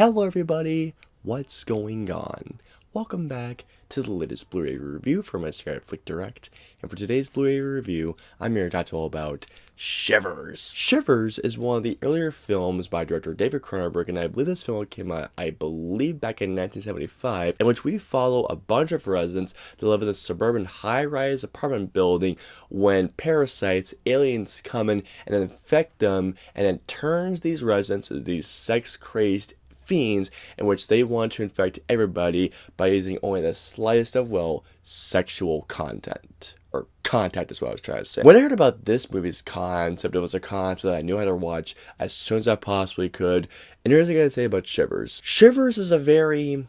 Hello everybody, what's going on? Welcome back to the latest Blu-ray review from us here at FlickDirect, and for today's Blu-ray review, I'm here to talk all about Shivers. Shivers is one of the earlier films by director David Kremerberg, and I believe this film came out, back in 1975, in which we follow a bunch of residents that live in a suburban high-rise apartment building when parasites, aliens, come in and infect them, and it turns these residents into these sex-crazed fiends in which they want to infect everybody by using only the slightest of, well, sexual content. Or contact is what I was trying to say. When I heard about this movie's concept, it was a concept that I knew how to watch as soon as I possibly could. And here's what I gotta say about Shivers. Shivers is a very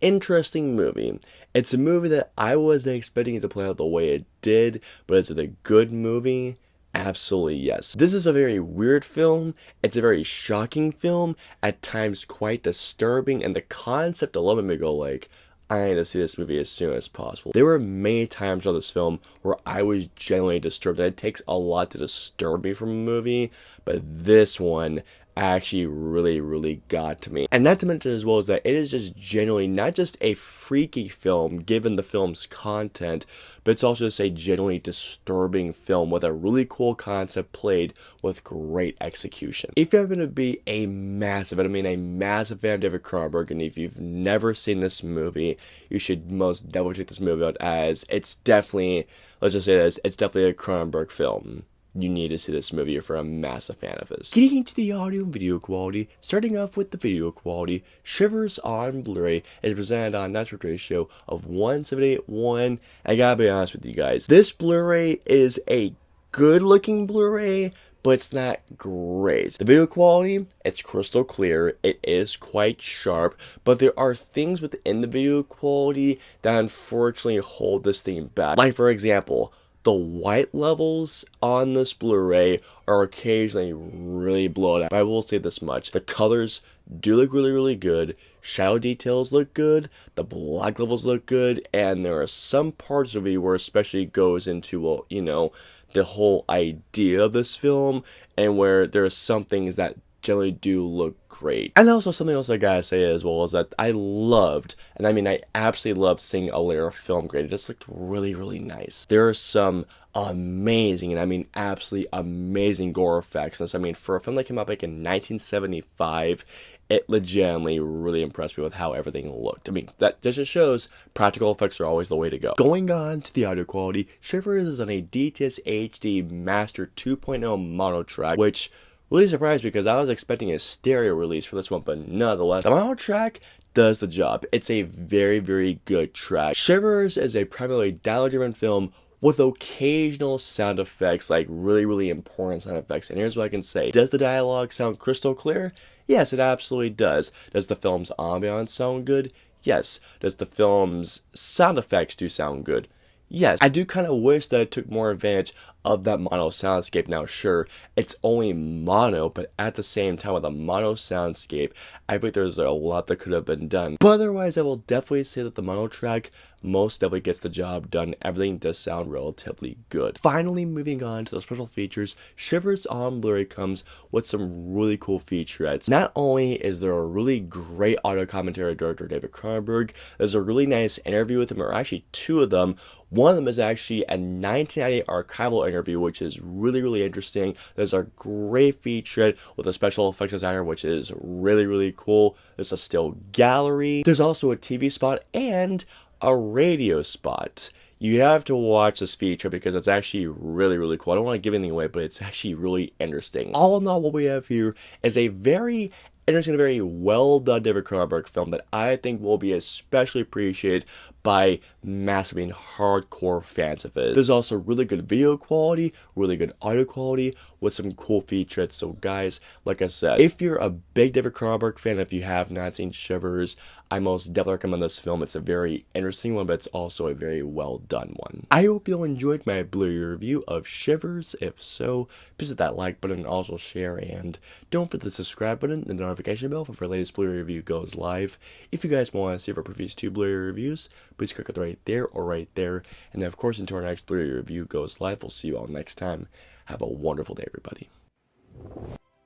interesting movie. It's a movie that I wasn't expecting it to play out the way it did, but is it a good movie? Absolutely yes. This is a very weird film. It's a very shocking film, at times quite disturbing, and the concept alone made me go like, I need to see this movie as soon as possible. There were many times on this film where I was genuinely disturbed, and it takes a lot to disturb me from a movie, but this one actually really got to me. And not to mention as well is that it is just genuinely not just a freaky film given the film's content, but it's also just a genuinely disturbing film with a really cool concept played with great execution. If you happen to be a massive fan of David Cronenberg, and if you've never seen this movie, you should most definitely check this movie out, as it's definitely, let's just say this, it's definitely a Cronenberg film. You need to see this movie if you're a massive fan of his. Getting into the audio and video quality, starting off with the video quality, Shivers on Blu-ray is presented on an aspect ratio of 1:78:1. I gotta be honest with you guys, this Blu-ray is a good looking Blu-ray, but it's not great. The video quality, it's crystal clear, it is quite sharp, but there are things within the video quality that unfortunately hold this thing back. Like for example, the white levels on this Blu-ray are occasionally really blown out. But I will say this much. The colors do look really good. Shadow details look good. The black levels look good. And there are some parts of it where especially goes into, well, you know, the whole idea of this film, and where there are some things that generally do look great. And also something else I gotta say as well is that I loved, and I absolutely loved seeing a layer of film grade. It just looked really nice. There are some amazing, and absolutely amazing gore effects in this. For a film that came out back in 1975, it legitimately really impressed me with how everything looked. That just shows practical effects are always the way to go. Going on to the audio quality, Shivers is on a DTS HD Master 2.0 mono track, which really surprised me because I was expecting a stereo release for this one, but nonetheless, the mono track does the job. It's a very good track. Shivers is a primarily dialogue-driven film with occasional sound effects, like really important sound effects. And here's what I can say. Does the dialogue sound crystal clear? Yes, it absolutely does. Does the film's ambiance sound good? Yes. Does the film's sound effects do sound good? Yes. I do kind of wish that it took more advantage of that mono soundscape. Now sure, it's only mono, but at the same time with a mono soundscape, I think there's a lot that could have been done. But otherwise, I will definitely say that the mono track most definitely gets the job done. Everything does sound relatively good. Finally, moving on to the special features, Shivers on Blu-ray comes with some really cool featurettes. Not only is there a really great audio commentary director David Cronenberg, there's a really nice interview with him, or actually two of them. One of them is actually a 1998 archival interview, which is really interesting. There's a great featurette with a special effects designer, which is really cool. There's a still gallery. There's also a TV spot and a radio spot. You have to watch this feature because it's actually really cool. I don't want to give anything away, but it's actually really interesting. All in all, what we have here is a very interesting, very well done David Kremerberg film that I think will be especially appreciated by massively hardcore fans of it. There's also really good video quality, really good audio quality, with some cool featurettes. So guys, like I said, if you're a big David Cronenberg fan, if you have not seen Shivers, I most definitely recommend this film. It's a very interesting one, but it's also a very well done one. I hope you all enjoyed my Blu-ray review of Shivers. If so, please hit that like button and also share, and don't forget the subscribe button and the notification bell for our latest Blu-ray review goes live. If you guys want to see our previous 2 Blu-ray reviews, please click it right there or right there. And of course, until our next Blu-ray review goes live, we'll see you all next time. Have a wonderful day, everybody.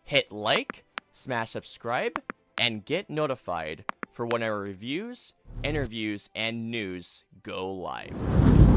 Hit like, smash subscribe, and get notified for when our reviews, interviews, and news go live.